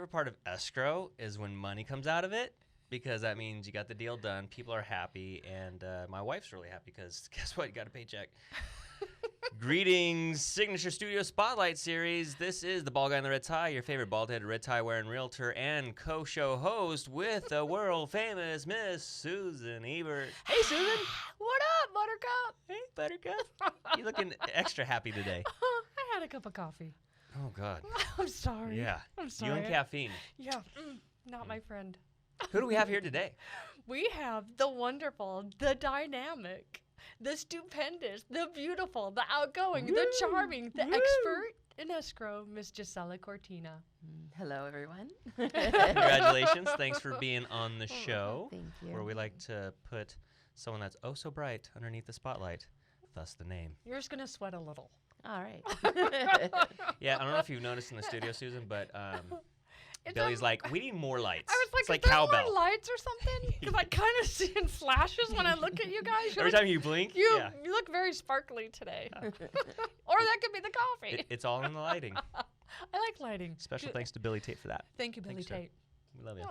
favorite part of escrow is when money comes out of it, because that means you got the deal done. People are happy, and my wife's really happy because guess what? You got a paycheck. Greetings, Signature Studio Spotlight Series. This is the bald guy in the red tie, your favorite bald-headed, red tie-wearing realtor and co-show host with the world-famous Miss Susan Ebert. Hey, Susan. What up, Buttercup? Hey, Buttercup. You looking extra happy today. I had a cup of coffee. Oh, God. I'm sorry. Yeah. I'm sorry. You and caffeine. Yeah, not my friend. Who do we have here today? We have the wonderful, the dynamic, the stupendous, the beautiful, the outgoing, the charming, the expert in escrow, Miss Gisela Cortina. Hello, everyone. Congratulations. Thanks for being on the show. Thank you. Where we like to put someone that's oh so bright underneath the spotlight, thus the name. You're just going to sweat a little. All right. Yeah, I don't know if you've noticed in the studio, Susan, but Billy's like, we need more lights. I was like, it's like is there cowbell. more lights or something? Because I kind of see in flashes when I look at you guys. Every time you blink, You yeah. look very sparkly today. Or that could be the coffee. It's all in the lighting. I like lighting. Special thanks to Billy Tate for that. Thank you, Billy Thanks, sir. Tate. We love you.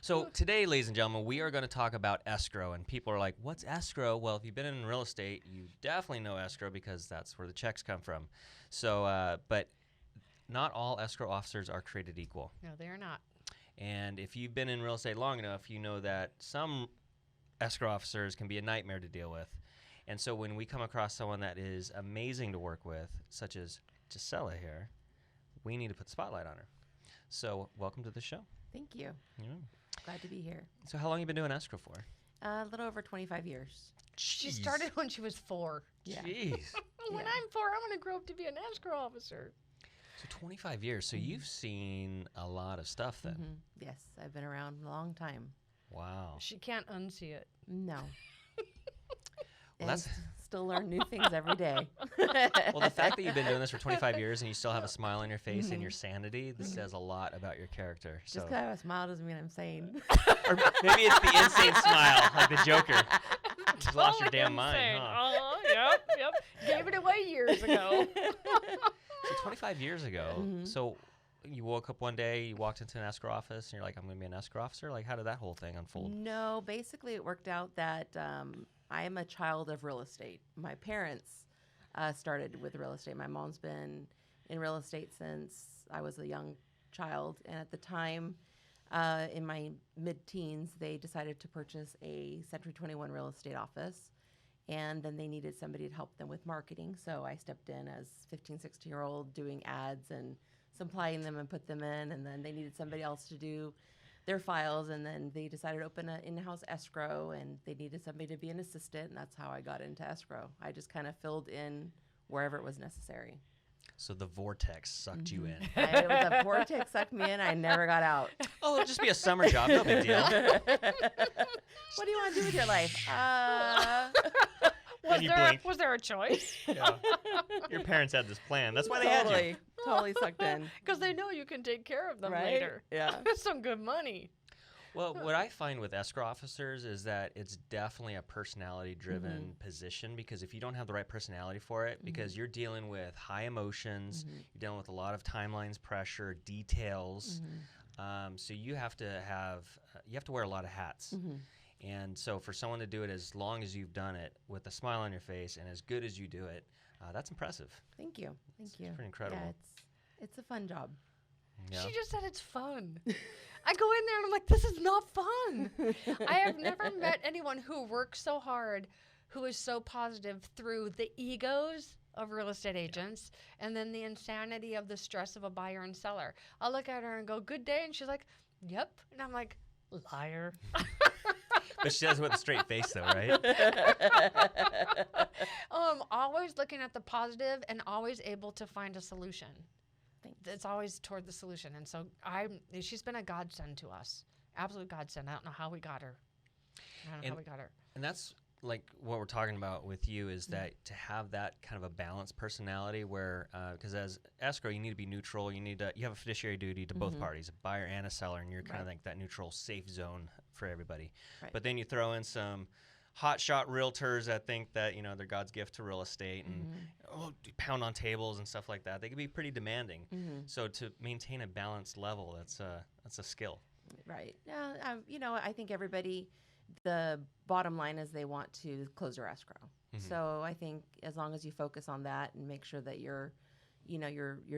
So today, ladies and gentlemen, we are going to talk about escrow. And people are like, what's escrow? Well, if you've been in real estate, you definitely know escrow because that's where the checks come from. So, but not all escrow officers are created equal. No, they are not. And if you've been in real estate long enough, you know that some escrow officers can be a nightmare to deal with. And so when we come across someone that is amazing to work with, such as Gisela here, we need to put the spotlight on her. So welcome to the show. Thank you. Yeah. Glad to be here. So how long have you been doing escrow for? A little over 25 years. She Jeez. started when she was 4. Yeah. Jeez. When Yeah. I'm 4, I'm going to grow up to be an escrow officer. So 25 years. So you've seen a lot of stuff then. Mhm. Yes, I've been around a long time. Wow. She can't unsee it. No. Well, And that's still learn new things every day. well, the fact that you've been doing this for 25 years and you still have a smile on your face and your sanity, this says a lot about your character. Just So, because I have a smile doesn't mean I'm sane. or maybe it's the insane smile, like the Joker. Just lost your damn mind, Insane. huh? Yep. Gave it away years ago. So 25 years ago, Mm-hmm. so you woke up one day, you walked into an escrow office, and you're like, I'm going to be an escrow officer? Like, how did that whole thing unfold? No, basically it worked out that I am a child of real estate. My parents started with real estate. My mom's been in real estate since I was a young child. And at the time, in my mid-teens, they decided to purchase a Century 21 real estate office. And then they needed somebody to help them with marketing. So I stepped in as 15, 16-year-old doing ads and supplying them and put them in. And then they needed somebody else to do their files. And then they decided to open an in-house escrow, and they needed somebody to be an assistant. And that's how I got into escrow. I just kind of filled in wherever it was necessary. So the vortex sucked you in. The vortex sucked me in. I never got out. Oh, it'll just be a summer job. No big deal. What do you want to do with your life? Then you blink. Was there a choice? Yeah. Your parents had this plan. That's why they had you. Totally sucked in. Because they know you can take care of them Right? later. Yeah. That's some good money. Well, what I find with escrow officers is that it's definitely a personality-driven position, because if you don't have the right personality for it, because you're dealing with high emotions, you're dealing with a lot of timelines, pressure, details, so you have to wear a lot of hats. And so for someone to do it as long as you've done it with a smile on your face and as good as you do it, that's impressive. Thank you. Thank you. pretty incredible. Yeah, it's a fun job. Yeah. She just said it's fun. I go in there and I'm like, this is not fun. I have never met anyone who works so hard, who is so positive through the egos of real estate agents and then the insanity of the stress of a buyer and seller. I'll look at her and go, good day. And she's like, yep. And I'm like, liar. But she does it with a straight face, though, right? Always looking at the positive and always able to find a solution. Thanks. It's always toward the solution. And so she's been a godsend to us. Absolute godsend. I don't know how we got her. And that's like what we're talking about with you, is that to have that kind of a balanced personality where, because as escrow, you need to be neutral. You have a fiduciary duty to both parties, a buyer and a seller, and you're kind of like that neutral, safe zone for everybody. Right. But then you throw in some hotshot realtors that think that, you know, they're God's gift to real estate and pound on tables and stuff like that. They can be pretty demanding. So to maintain a balanced level, that's a skill. Right. Yeah. You know, I think everybody, the bottom line is they want to close their escrow. So I think as long as you focus on that and make sure that you're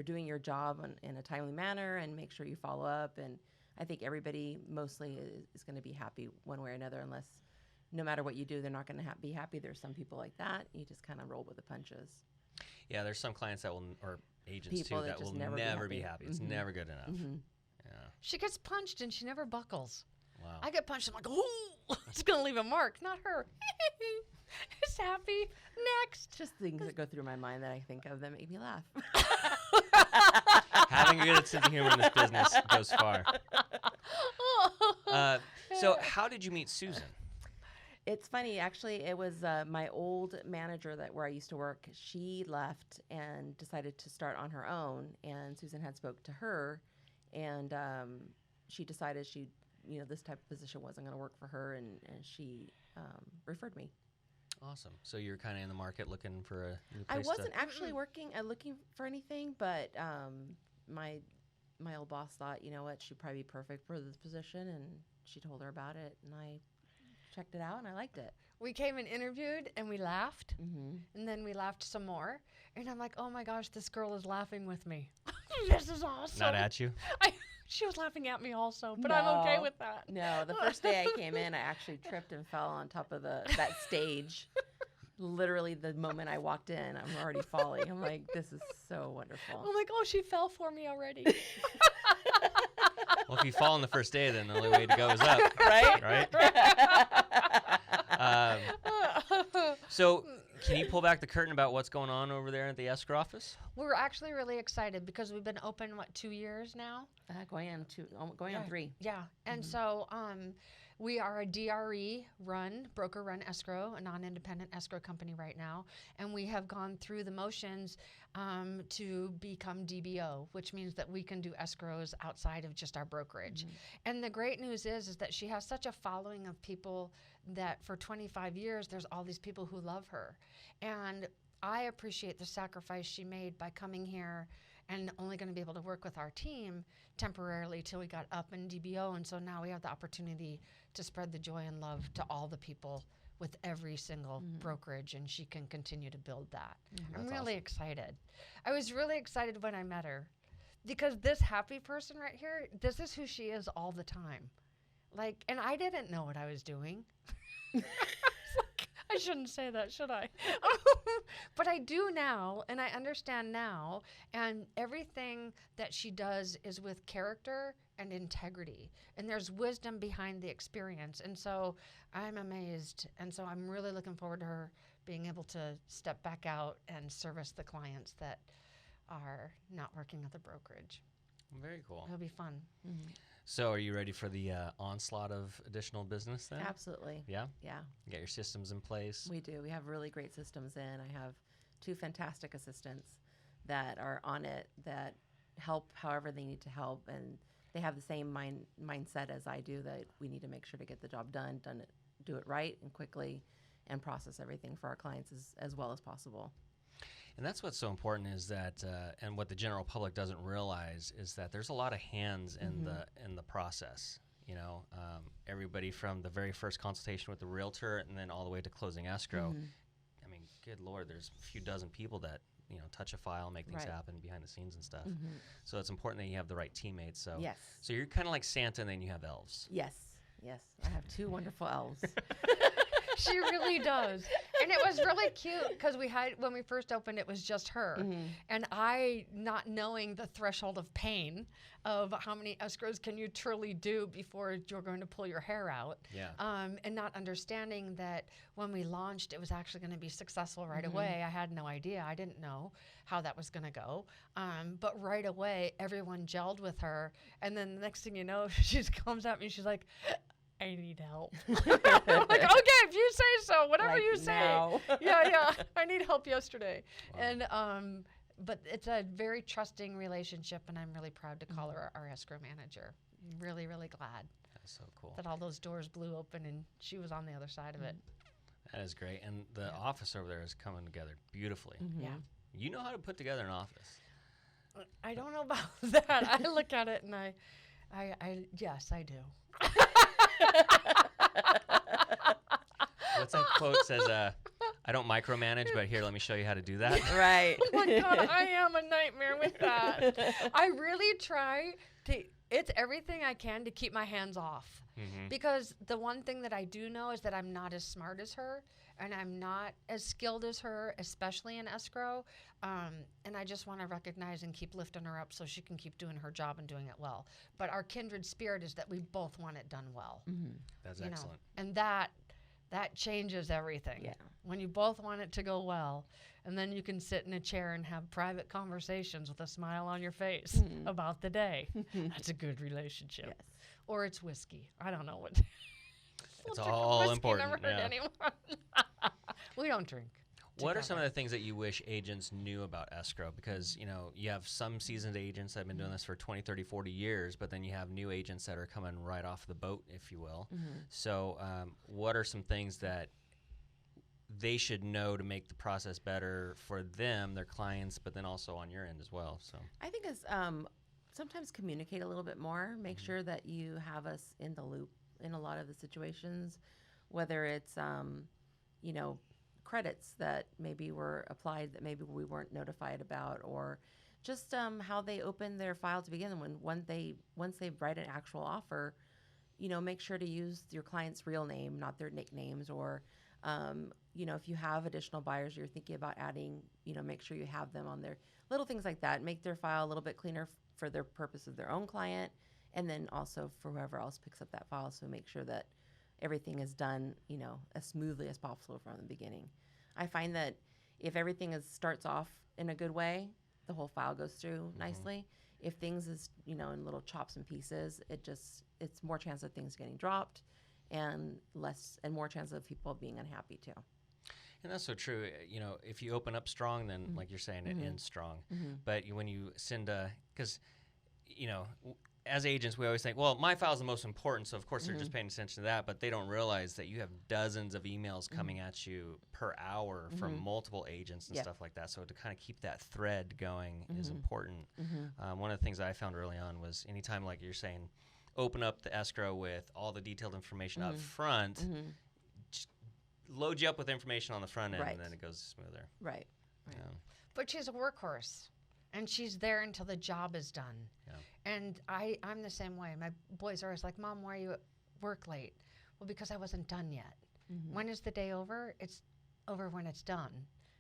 doing your job in a timely manner and make sure you follow up, and I think everybody mostly is going to be happy one way or another, unless no matter what you do, they're not going to be happy. There's some people like that. You just kind of roll with the punches. Yeah, there's some clients that will, or agents People too, that will never be happy. It's never good enough. Yeah. She gets punched and she never buckles. Wow. I get punched, I'm like, oh, it's going to leave a mark. Not her. It's happy. Next. Just things that go through my mind that I think of that make me laugh. Having a good sense of humor in this business goes far. So how did you meet Susan? It's funny, actually. It was my old manager where I used to work. She left and decided to start on her own, and Susan had spoke to her, and she decided this type of position wasn't going to work for her, and she referred me. Awesome. So you're kind of in the market looking for a new place. I wasn't actually looking for anything, but my old boss thought, you know what, she'd probably be perfect for this position, and she told her about it, and I checked it out, and I liked it. We came and interviewed, and we laughed, and then we laughed some more, and I'm like, oh my gosh, this girl is laughing with me. This is awesome. Not at you? She was laughing at me also, but I'm okay with that. No, the first day I came in, I actually tripped and fell on top of that stage. Literally, the moment I walked in, I'm already falling. I'm like, this is so wonderful. I'm like, oh, she fell for me already. Well, if you fall on the first day, then the only way to go is up. Right? So can you pull back the curtain about what's going on over there at the escrow office? We're actually really excited because we've been open, 2 years now? Going on 3. Yeah. And so we are a DRE-run, broker-run escrow, a non-independent escrow company right now. And we have gone through the motions to become DBO, which means that we can do escrows outside of just our brokerage. And the great news is that she has such a following of people that for 25 years, there's all these people who love her. And I appreciate the sacrifice she made by coming here and only going to be able to work with our team temporarily till we got up in DBO. And so now we have the opportunity to spread the joy and love to all the people with every single brokerage, and she can continue to build that. I'm really excited. I was really excited when I met her because this happy person right here, this is who she is all the time. And I didn't know what I was doing. I shouldn't say that, should I? But I do now, and I understand now, and everything that she does is with character and integrity, and there's wisdom behind the experience, and so I'm amazed, and so I'm really looking forward to her being able to step back out and service the clients that are not working at the brokerage. Very cool. It'll be fun. So are you ready for the onslaught of additional business then? Absolutely. Yeah? Yeah. You got your systems in place? We do. We have really great systems in. I have 2 fantastic assistants that are on it that help however they need to help, and they have the same mindset as I do, that we need to make sure to get the job done, do it right and quickly, and process everything for our clients as well as possible. And that's what's so important is that, and what the general public doesn't realize is that there's a lot of hands in the process. You know, everybody from the very first consultation with the realtor and then all the way to closing escrow. I mean, good Lord, there's a few dozen people that touch a file, make things happen behind the scenes and stuff. So it's important that you have the right teammates. So yes. So you're kind of like Santa, and then you have elves. Yes. I have 2 wonderful elves. She really does. And it was really cute because when we first opened, it was just her. And I, not knowing the threshold of pain of how many escrows can you truly do before you're going to pull your hair out. Yeah. And not understanding that when we launched, it was actually going to be successful right away. I had no idea. I didn't know how that was going to go. But right away, everyone gelled with her. And then the next thing you know, she comes at me, she's like, I need help. I'm like, okay, if you say so, whatever you say. Now. Yeah. I need help yesterday. Wow. And but it's a very trusting relationship, and I'm really proud to call her our escrow manager. Really, really glad That's so cool. that all those doors blew open and she was on the other side of it. That is great. And the office over there is coming together beautifully. Mm-hmm. Yeah. You know how to put together an office. I don't know about that. I look at it and yes, I do. What's that quote says, I don't micromanage, but here, let me show you how to do that. Right. Oh my God, I am a nightmare with that. I really try it's everything I can to keep my hands off. Mm-hmm. Because the one thing that I do know is that I'm not as smart as her, and I'm not as skilled as her, especially in escrow. And I just want to recognize and keep lifting her up so she can keep doing her job and doing it well. But our kindred spirit is that we both want it done well. Mm-hmm. That's you excellent. know? And that changes everything. Yeah. When you both want it to go well, and then you can sit in a chair and have private conversations with a smile on your face about the day. That's a good relationship. Yes. Or it's whiskey. I don't know what. It's We'll drink all whiskey, important. Never hurt Yeah. anyone. We don't drink. What are some of the things that you wish agents knew about escrow? Because, you have some seasoned agents that have been doing this for 20, 30, 40 years, but then you have new agents that are coming right off the boat, if you will. Mm-hmm. So what are some things that they should know to make the process better for them, their clients, but then also on your end as well? So I think it's sometimes communicate a little bit more. Make sure that you have us in the loop in a lot of the situations, whether it's credits that maybe were applied that maybe we weren't notified about, or just how they open their file to begin. Once they write an actual offer, make sure to use your client's real name, not their nicknames, or if you have additional buyers you're thinking about adding, make sure you have them on there. Little things like that make their file a little bit cleaner for their purpose of their own client, and then also for whoever else picks up that file. So make sure that everything is done, as smoothly as possible from the beginning. I find that if everything starts off in a good way, the whole file goes through nicely. If things is, in little chops and pieces, it's more chance of things getting dropped, and more chance of people being unhappy too. And that's so true. If you open up strong, then like you're saying, it ends strong. Mm-hmm. But when you send because, as agents, we always think, well, my file is the most important, so of course they're just paying attention to that, but they don't realize that you have dozens of emails coming at you per hour from multiple agents and stuff like that. So to kind of keep that thread going is important. One of the things I found early on was anytime, like you're saying, open up the escrow with all the detailed information up front, just load you up with information on the front end, and then it goes smoother. Right. Yeah. But she's a workhorse, and she's there until the job is done. Yeah. And I'm the same way. My boys are always like, Mom, why are you at work late? Well, because I wasn't done yet. When is the day over? It's over when it's done.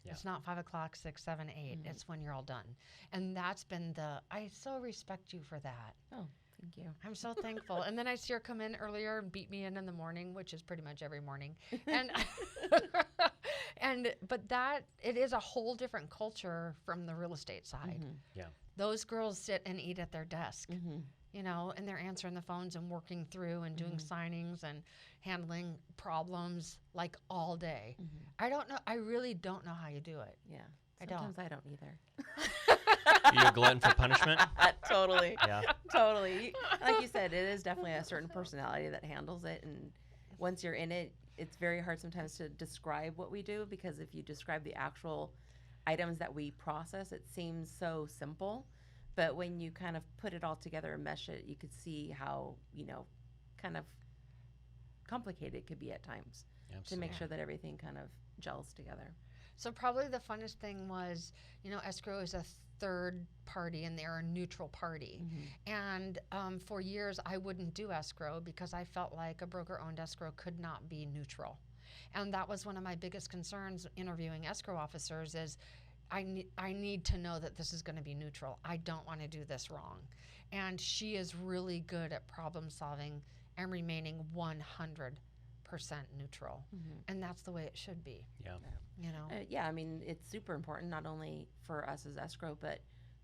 Yeah. It's not 5 o'clock, 6, 7, 8. It's when you're all done. And that's been I so respect you for that. Oh, thank you. I'm so thankful. And then I see her come in earlier and beat me in the morning, which is pretty much every morning. And but it is a whole different culture from the real estate side. Yeah. Those girls sit and eat at their desk, and they're answering the phones and working through and doing signings and handling problems like all day. I don't know. I really don't know how you do it. Yeah. Sometimes I don't either. You a glutton for punishment? Totally. Yeah. Totally. Like you said, it is definitely a certain personality that handles it. And once you're in it, it's very hard sometimes to describe what we do, because if you describe the actual items that we process, it seems so simple. But when you kind of put it all together and mesh it, you could see how, kind of complicated it could be at times. Absolutely. To make sure that everything kind of gels together. So probably the funnest thing was, escrow is a third party and they're a neutral party. And for years I wouldn't do escrow because I felt like a broker-owned escrow could not be neutral. And that was one of my biggest concerns interviewing escrow officers is I need to know that this is going to be neutral. I don't want to do this wrong. And she is really good at problem solving and remaining 100% neutral. And that's the way it should be. Yeah. Yeah, I mean, it's super important, not only for us as escrow, but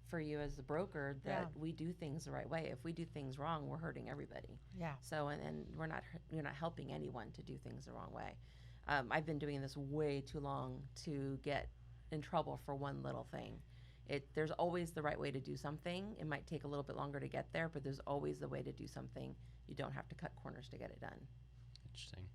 for you as the broker, that we do things the right way. If we do things wrong, we're hurting everybody. Yeah. So, and you're not helping anyone to do things the wrong way. I've been doing this way too long to get in trouble for one little thing. There's always the right way to do something. It might take a little bit longer to get there, but there's always the way to do something. You don't have to cut corners to get it done. Interesting.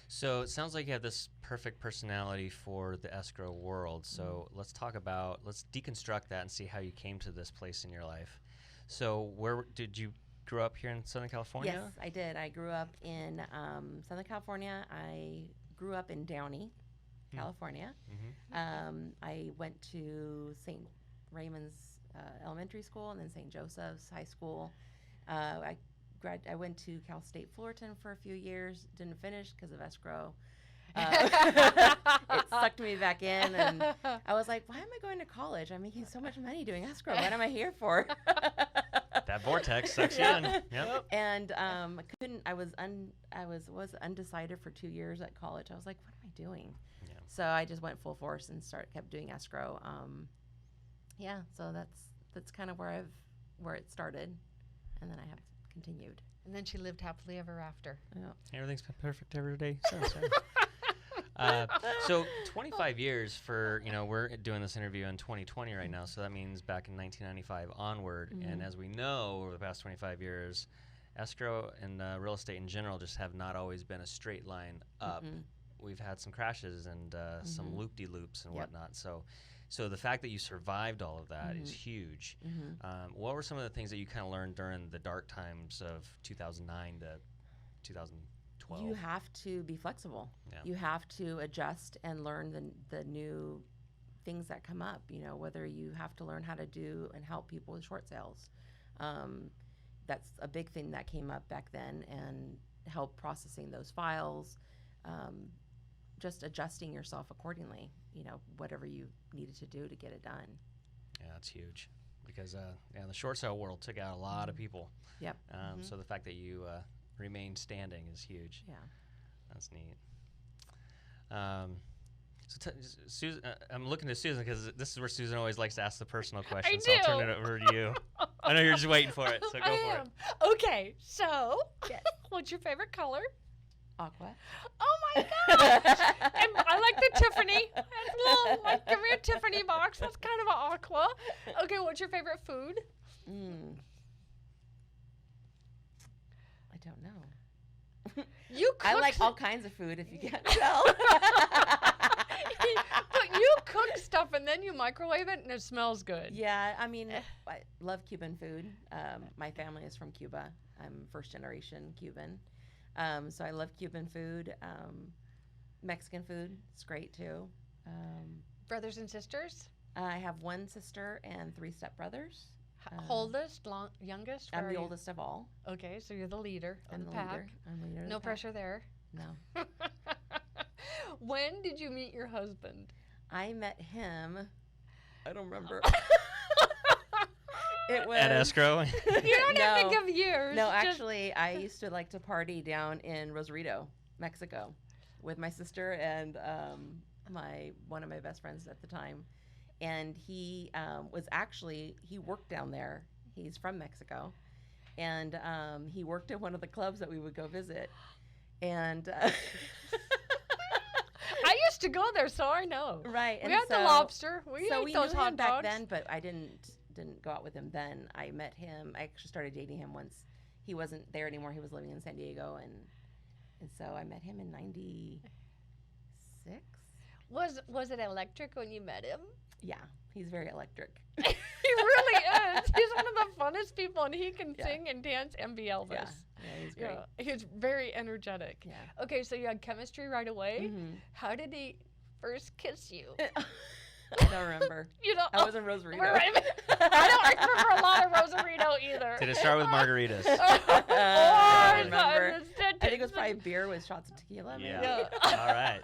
So it sounds like you have this perfect personality for the escrow world. So let's deconstruct that and see how you came to this place in your life. So where did you grow up here in Southern California? Yes, I did. I grew up in Southern California. I grew up in Downey, California. I went to St. Raymond's Elementary School and then St. Joseph's High School. I went to Cal State Fullerton for a few years. Didn't finish because of escrow. It sucked me back in, and I was like, why am I going to college? I'm making so much money doing escrow. What am I here for? That vortex sucks you in. Yep. And I was undecided for 2 years at college. I was like, what am I doing? Yeah. So I just went full force and kept doing escrow. So that's kind of where it started, and then I have continued. And then she lived happily ever after. Yeah. Everything's been perfect every day. So 25 years for, we're doing this interview in 2020 right now, so that means back in 1995 onward. And as we know, over the past 25 years, escrow and real estate in general just have not always been a straight line up. We've had some crashes and some loop-de-loops and whatnot. So the fact that you survived all of that is huge. What were some of the things that you kind of learned during the dark times of 2009 to 2012? You have to be flexible. Yeah. You have to adjust and learn the new things that come up. Whether you have to learn how to do and help people with short sales. That's a big thing that came up back then, and help processing those files. Just adjusting yourself accordingly, whatever you needed to do to get it done. Yeah, that's huge because the short sale world took out a lot of people. Yep. So the fact that you remained standing is huge. Yeah. That's neat. Susan, I'm looking to Susan because this is where Susan always likes to ask the personal questions. So I'll turn it over to you. I know you're just waiting for it, so go for it. Okay, so what's your favorite color? Aqua. Oh my gosh! And I like the Tiffany. Give me a Tiffany box. That's kind of an aqua. Okay, what's your favorite food? I don't know. You cook I like all kinds of food, if you can't tell. But you cook stuff and then you microwave it and it smells good. Yeah, I mean, I love Cuban food. My family is from Cuba. I'm first generation Cuban. So I love Cuban food. Mexican food is great too. Brothers and sisters? I have one sister and 3 stepbrothers. Oldest, youngest? I'm the oldest of all. Okay, so you're the leader of I'm the the pack. leader. I'm leader of No the pack. pressure there. No. When did you meet your husband? I met him. I don't remember. It was At escrow. You don't have to give years. No, just- actually, I used to like to party down in Rosarito, Mexico, with my sister and one of my best friends at the time. And he he worked down there. He's from Mexico, and he worked at one of the clubs that we would go visit. And I used to go there, so I know. right, We and had the lobster. We so ate we those knew hot him dogs. back then, but I didn't go out with him then. I met him. I actually started dating him once he wasn't there anymore. He was living in San Diego, and so I met him in '96. Was it electric when you met him? Yeah, he's very electric. He really is. He's one of the funnest people, and he can Yeah. sing and dance and be Elvis. Yeah, he's great. Yeah, he's very energetic. Yeah. Okay, so you had chemistry right away. Mhm. How did he first kiss you? I don't remember. You know, I was in Rosarito. I don't remember a lot of Rosarito either. Did it start with margaritas? I I remember. I think it was probably beer with shots of tequila. Maybe. Yeah. All right.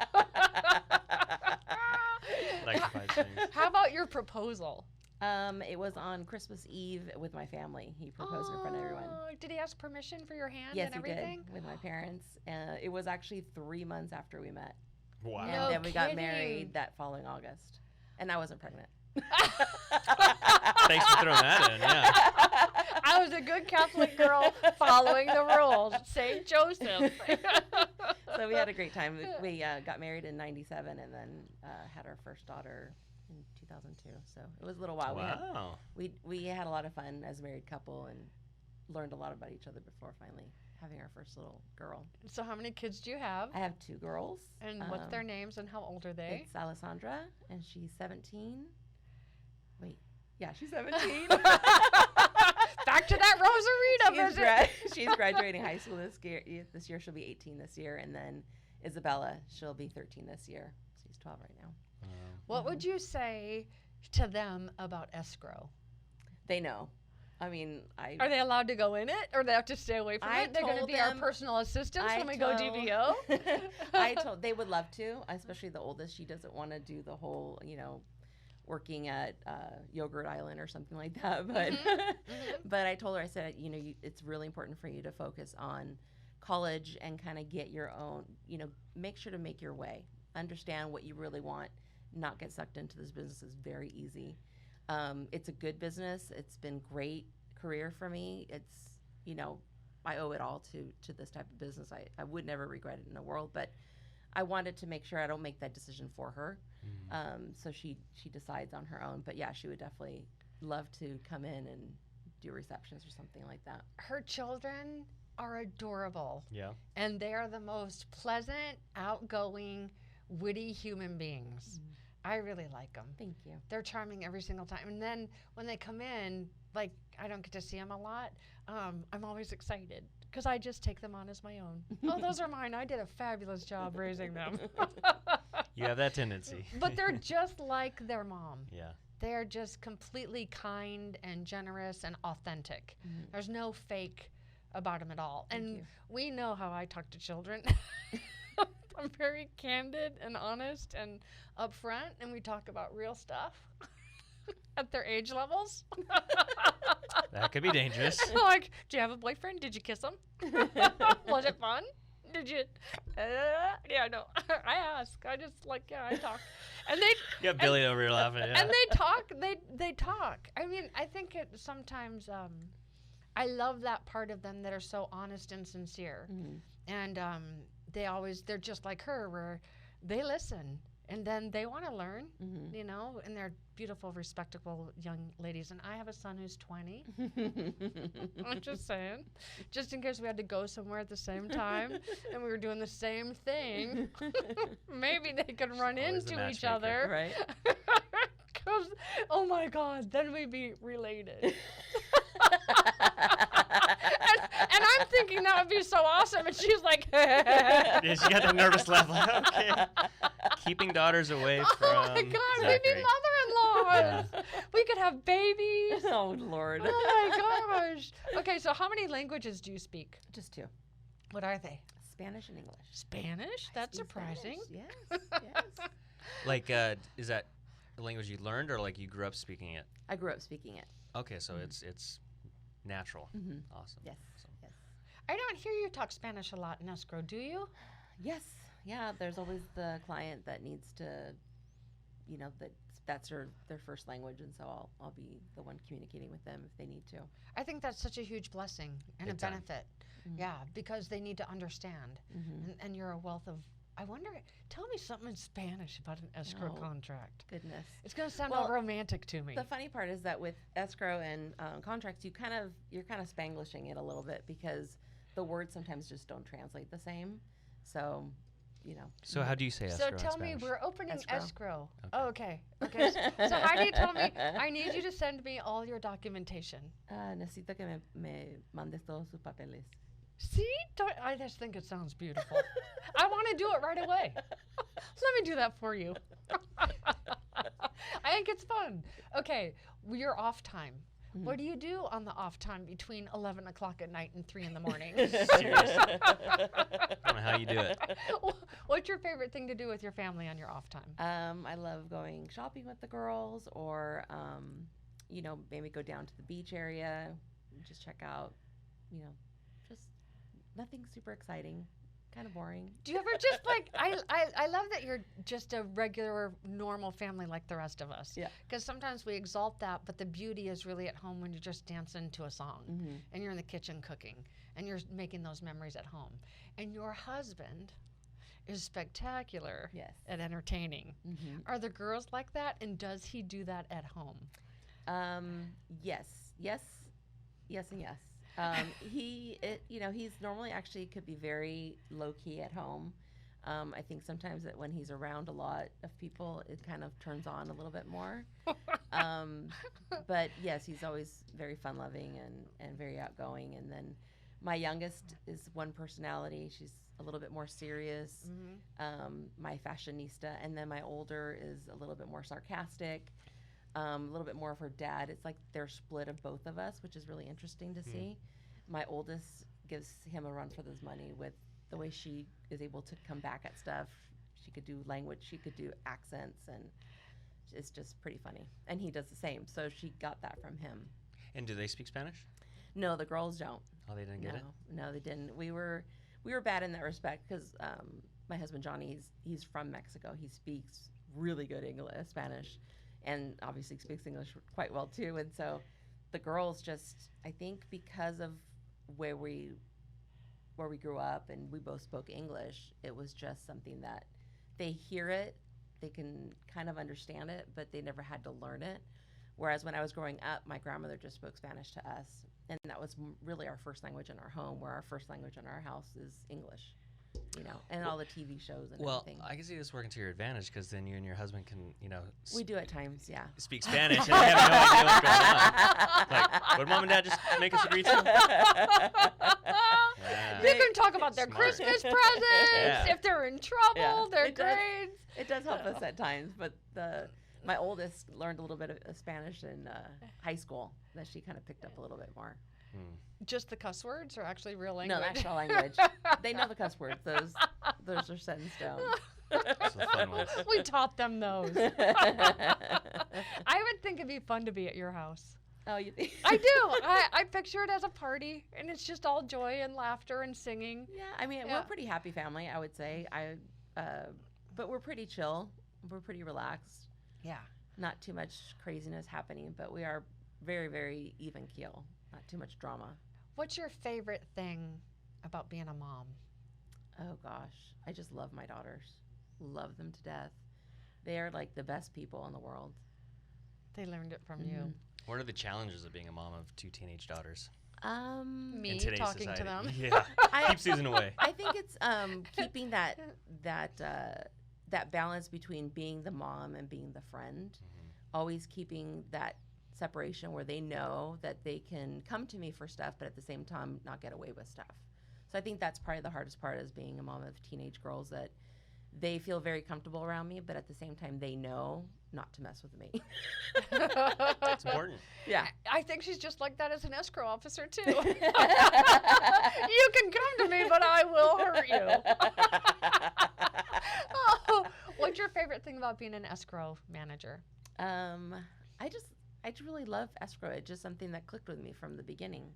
Like the 5 things. How about your proposal? It was on Christmas Eve with my family. He proposed in front of everyone. Oh, did he ask permission for your hand Yes, and he everything? did, with my parents. It was actually 3 months after we met. Wow. And No then we got kidding. married that following August. And I wasn't pregnant. Thanks for throwing that in. Yeah. I was a good Catholic girl following the rules. St. Joseph. So we had a great time. We got married in '97 and then had our first daughter in 2002. So it was a little while. Wow. We had a lot of fun as a married couple and learned a lot about each other before finally having our first little girl. So how many kids do you have? I have 2 girls. And what's their names and how old are they? It's Alessandra, and she's 17. Wait, yeah, she's 17. Back to that Rosarita visit. She's graduating high school this year. This year she'll be 18 this year, and then Isabella, she'll be 13 this year. She's 12 right now. What would you say to them about escrow? They know. I mean, Are they allowed to go in it, or they have to stay away from it? They're going to be our personal assistants when we go DBO. They would love to, especially the oldest. She doesn't want to do the whole, working at Yogurt Island or something like that. But but I told her, I said, it's really important for you to focus on college and kind of get your own, make sure to make your way. Understand what you really want. Not get sucked into this business is very easy. It's a good business. It's been great career for me. It's, I owe it all to this type of business. I would never regret it in the world, but I wanted to make sure I don't make that decision for her. So she decides on her own. But yeah, she would definitely love to come in and do receptions or something like that. Her children are adorable. Yeah. And they are the most pleasant, outgoing, witty human beings. I really like them. Thank you. They're charming every single time. And then when they come in, like, I don't get to see them a lot, I'm always excited because I just take them on as my own. Oh, those are mine. I did a fabulous job raising them. You have that tendency. But they're just like their mom. Yeah. They're just completely kind and generous and authentic. There's no fake about them at all. And we know how I talk to children. I'm very candid and honest and upfront, and we talk about real stuff at their age levels. That could be dangerous. Like, do you have a boyfriend? Did you kiss him? Was it fun? Did you? Yeah, no. I ask. I just I talk. And they. You got Billy over here laughing. Yeah. And they talk. They talk. I mean, I think it sometimes. I love that part of them that are so honest and sincere, and they're just like her, where they listen and then they want to learn, and they're beautiful, respectable young ladies. And I have a son who's 20. I'm just saying, just in case we had to go somewhere at the same time and we were doing the same thing, maybe they could run into each other. Right. Because, oh my God, then we'd be related. And I'm thinking that would be so awesome, and she's like, yeah, she got that nervous laugh. Like, okay, keeping daughters away from. Oh my God, we'd be mother-in-laws. Yeah. We could have babies. Oh Lord. Oh my gosh. Okay, so how many languages do you speak? Just 2. What are they? Spanish and English. Spanish? That's surprising. Spanish. Yes. Like, is that a language you learned, or like you grew up speaking it? I grew up speaking it. Okay, so it's natural. Awesome. Yes. So. Yes. I don't hear you talk Spanish a lot in escrow, do you? Yes. Yeah. There's always the client that needs to, that's their first language, and so I'll be the one communicating with them if they need to. I think that's such a huge blessing and Big a time. benefit. Yeah, because they need to understand, and you're a wealth of. I wonder. Tell me something in Spanish about an escrow contract. Goodness. It's gonna sound all romantic to me. The funny part is that with escrow and contracts, you're kind of Spanglishing it a little bit because the words sometimes just don't translate the same. So, So how do you say escrow? So tell me, in Spanish? we're opening escrow. Okay. Oh, okay. Okay. So how do you tell me? I need you to send me all your documentation. Necesito que me mandes todos sus papeles. See? I just think it sounds beautiful. I want to do it right away. Let me do that for you. I think it's fun. Okay, your off time. What do you do on the off time between 11 o'clock at night and 3 in the morning? Seriously. I don't know how you do it. What's your favorite thing to do with your family on your off time? I love going shopping with the girls, or maybe go down to the beach area, just check out, just nothing super exciting, kind of boring. Do you ever just I love that you're just a regular, normal family like the rest of us. Yeah. Because sometimes we exalt that, but the beauty is really at home when you're just dancing to a song and you're in the kitchen cooking and you're making those memories at home. And your husband is spectacular at entertaining. Are the girls like that? And does he do that at home? Yes, and yes. He's normally actually could be very low key at home. I think sometimes that when he's around a lot of people, it kind of turns on a little bit more. But yes, he's always very fun loving and very outgoing. And then my youngest is one personality. She's a little bit more serious, my fashionista. And then my older is a little bit more sarcastic, a little bit more of her dad. It's like they're split of both of us, which is really interesting to see. My oldest gives him a run for his money with the way she is able to come back at stuff. She could do language, she could do accents, and it's just pretty funny. And he does the same. So she got that from him. And do they speak Spanish? No, the girls don't. Oh, they didn't get it? No, they didn't. We were bad in that respect because my husband Johnny, he's from Mexico. He speaks really good Spanish, and obviously speaks English quite well too. And so the girls just, I think because of where we grew up and we both spoke English, it was just something that they hear it, they can kind of understand it, but they never had to learn it. Whereas when I was growing up, my grandmother just spoke Spanish to us, and that was really our first language in our home, where our first language in our house is English, and all the TV shows and everything. Well, I can see this working to your advantage because then you and your husband can, we do at times, yeah. Speak Spanish and they have no idea what's going on. Like, would mom and dad just make us agree to? They can talk about their Christmas presents, if they're in trouble, their grades. It does help us at times, but my oldest learned a little bit of Spanish in high school that she kind of picked up a little bit more. Just the cuss words or actually real language? No, actual language. They know the cuss words. Those are set in stone. Those are the fun ones. We taught them those. I would think it'd be fun to be at your house. Oh, you think? I do. I picture it as a party, and it's just all joy and laughter and singing. Yeah, I mean, we're a pretty happy family, I would say. But we're pretty chill. We're pretty relaxed. Yeah. Not too much craziness happening, but we are very, very even keel. Not too much drama. What's your favorite thing about being a mom? Oh, gosh. I just love my daughters. Love them to death. They are like the best people in the world. They learned it from you. What are the challenges of being a mom of 2 teenage daughters? Me in today's talking society? to them. Yeah. Keep Susan away. I think it's keeping that balance between being the mom and being the friend. Always keeping that separation where they know that they can come to me for stuff, but at the same time not get away with stuff. So I think that's probably the hardest part, is being a mom of teenage girls, that they feel very comfortable around me, but at the same time they know not to mess with me. It's important. Yeah. I think she's just like that as an escrow officer too. You can come to me, but I will hurt you. Oh, what's your favorite thing about being an escrow manager? I just really love escrow. It's just something that clicked with me from the beginning.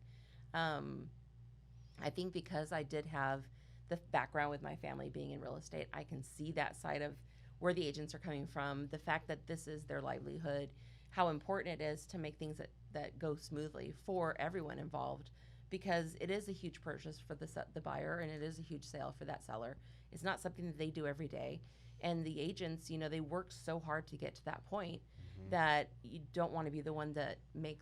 I think because I did have the background with my family being in real estate, I can see that side of where the agents are coming from, the fact that this is their livelihood, how important it is to make things that go smoothly for everyone involved, because it is a huge purchase for the buyer, and it is a huge sale for that seller. It's not something that they do every day. And the agents, they work so hard to get to that point that you don't want to be the one that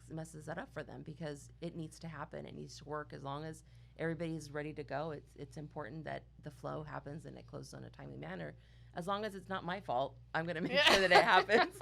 messes that up for them, because it needs to happen. It needs to work. As long as everybody's ready to go, it's important that the flow happens and it closes on a timely manner. As long as it's not my fault, I'm going to make sure that it happens.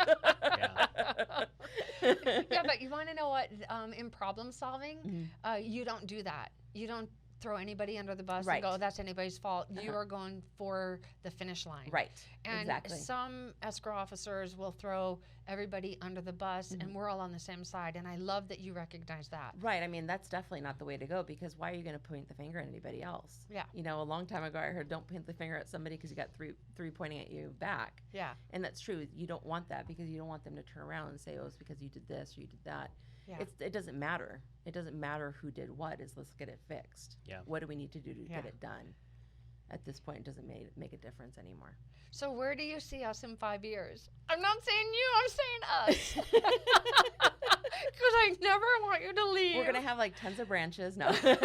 Yeah, but you want to know what? In problem solving, you don't do that. You don't throw anybody under the bus and go, that's anybody's fault. You are going for the finish line. Right. And exactly. some escrow officers will throw everybody under the bus, and we're all on the same side. And I love that you recognize that. Right. I mean, that's definitely not the way to go, because why are you going to point the finger at anybody else? Yeah. A long time ago, I heard, don't point the finger at somebody because you got three pointing at you back. Yeah. And that's true. You don't want that, because you don't want them to turn around and say, oh, it's because you did this or you did that. Yeah. It doesn't matter. It doesn't matter who did what. Let's get it fixed. Yeah. What do we need to do to get it done? At this point, it doesn't make a difference anymore. So where do you see us in 5 years? I'm not saying you, I'm saying us. Because I never want you to leave. We're going to have like tons of branches. No. I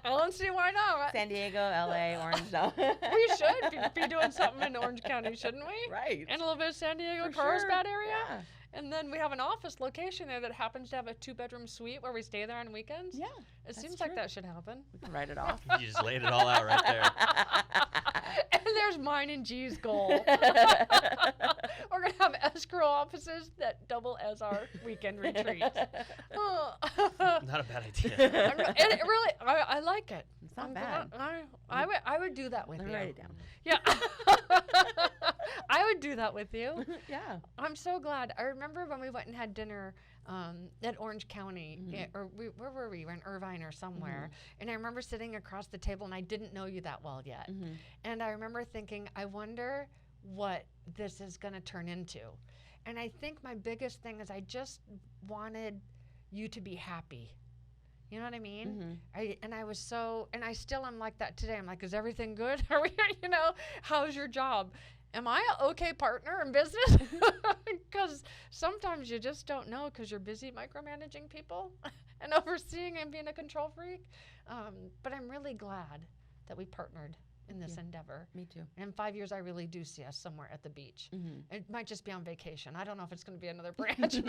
don't see why not. San Diego, LA, Orange. No. We should be doing something in Orange County, shouldn't we? Right. And a little bit of San Diego, For Carlsbad sure. area. Yeah. And then we have an office location there that happens to have a 2-bedroom suite where we stay there on weekends. Yeah. It that's seems true. like that should happen. We can write it off. You just laid it all out right there. And there's mine and G's goal. We're going to have escrow offices that double as our weekend retreats. Not a bad idea. And it really, I like it. It's not bad. I would do that with Let me you. write it down. Yeah. I would do that with you. Yeah. I'm so glad. I remember when we went and had dinner at Orange County, where were we? We were in Irvine or somewhere. And I remember sitting across the table, and I didn't know you that well yet. And I remember thinking, I wonder what this is going to turn into. And I think my biggest thing is I just wanted you to be happy. You know what I mean? I was so, and I still am like that today. I'm like, is everything good? Are we, how's your job? Am I an okay partner in business? Because sometimes you just don't know because you're busy micromanaging people and overseeing and being a control freak. But I'm really glad that we partnered in this endeavor. Me too. And in 5 years, I really do see us somewhere at the beach. It might just be on vacation. I don't know if it's going to be another branch.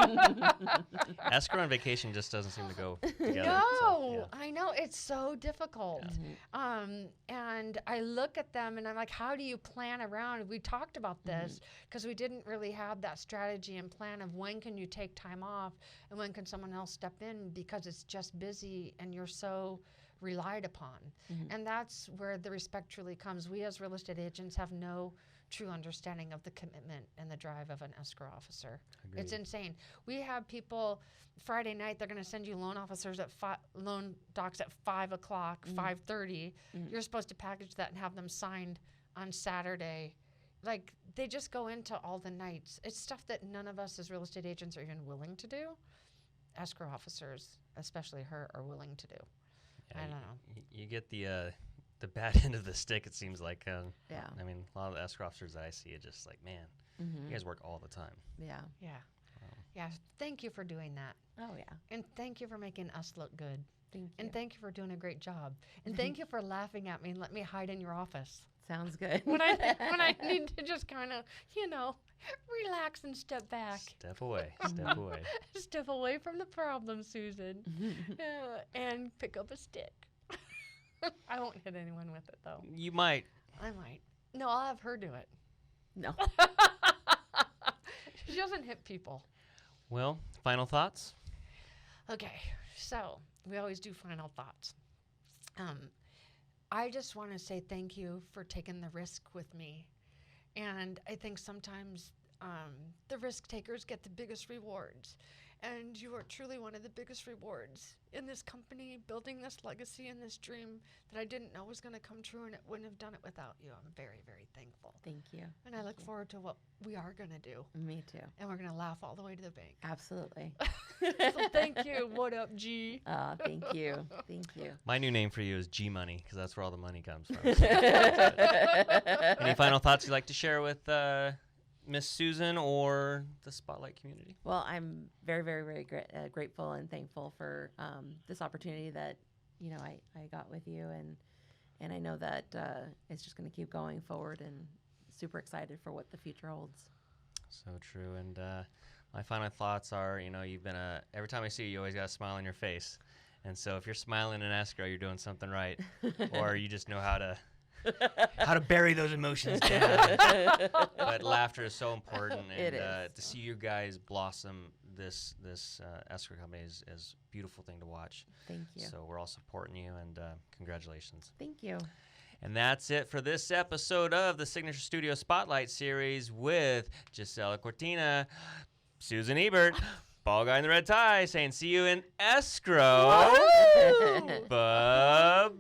Escrow and vacation just doesn't seem to go together. No, So, yeah. I know. It's so difficult. And I look at them and I'm like, how do you plan around? We talked about this because we didn't really have that strategy and plan of when can you take time off and when can someone else step in because it's just busy and you're so relied upon. And that's where the respect truly comes. We as real estate agents have no true understanding of the commitment and the drive of an escrow officer. Agreed. It's insane. We have people Friday night, they're going to send you loan docs at 5 o'clock, 5:30. You're supposed to package that and have them signed on Saturday. Like, they just go into all the nights. It's stuff that none of us as real estate agents are even willing to do. Escrow officers, especially her, are willing to do. Yeah, I don't know. You get the bad end of the stick, it seems like. Yeah. I mean, a lot of the escrow officers that I see are just like, man, you guys work all the time. Yeah. Yeah. Yeah. Thank you for doing that. Oh, yeah. And thank you for making us look good. Thank you. And thank you for doing a great job. And thank you for laughing at me and let me hide in your office. Sounds good. When I need to just kind of, relax and step back. Step away. Step away. Step away from the problem, Susan. And pick up a stick. I won't hit anyone with it, though. You might. I might. No, I'll have her do it. No. She doesn't hit people. Well, final thoughts? Okay, so we always do final thoughts. I just want to say thank you for taking the risk with me. And I think sometimes the risk takers get the biggest rewards. And you are truly one of the biggest rewards in this company, building this legacy and this dream that I didn't know was going to come true, and it wouldn't have done it without you. I'm very, very thankful. Thank you. And I look forward to what we are going to do. Me too. And we're going to laugh all the way to the bank. Absolutely. So thank you. What up, G? Thank you. Thank you. My new name for you is G Money because that's where all the money comes from. Any final thoughts you'd like to share with Miss Susan or the Spotlight community? Well, I'm very, very, very grateful and thankful for this opportunity that, I got with you. And I know that it's just going to keep going forward, and super excited for what the future holds. So true. And my final thoughts are, you've been every time I see you, you always got a smile on your face. And so if you're smiling in escrow, you're doing something right. Or you just know how to bury those emotions down. But laughter is so important, and to see you guys blossom this escrow company is a beautiful thing to watch. Thank you. So we're all supporting you, and congratulations. Thank you. And that's it for this episode of the Signature Studio Spotlight Series with Gisela Cortina, Susan Ebert, ball guy in the red tie, saying see you in escrow. Bye.